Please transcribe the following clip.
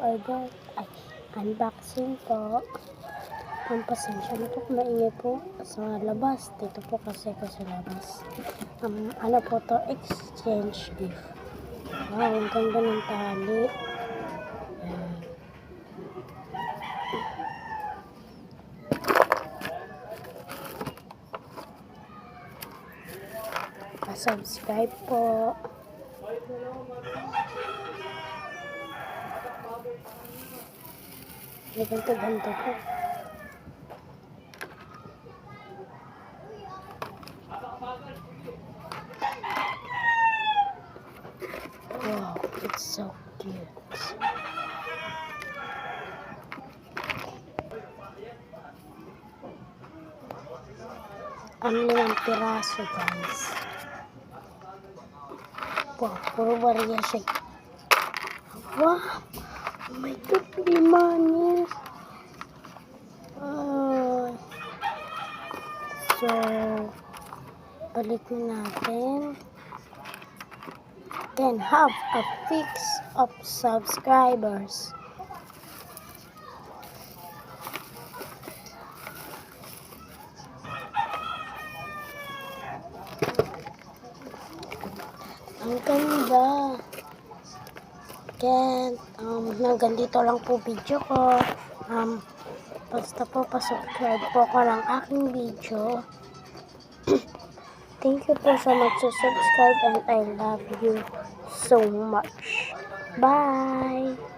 order, ay, unboxing po. Pasensya na po, maingay po sa labas. Dito po kasi ako sa labas. Ano po to? Exchange gift. Wow, ang ganda ng tali. Ayan. Pa-subscribe po. Ganto po. Wow, it's so cute. Ang limang piraso, guys. Wow, puro bariya siya. Wow! Oh my God, 5 niya. So, balik na natin. Then have a fix of subscribers. Ang ganda. Again, hanggang dito lang po video ko. Basta po pa-subscribe po ko ng aking video. Thank you po sa mag-subscribe and I love you so much. Bye!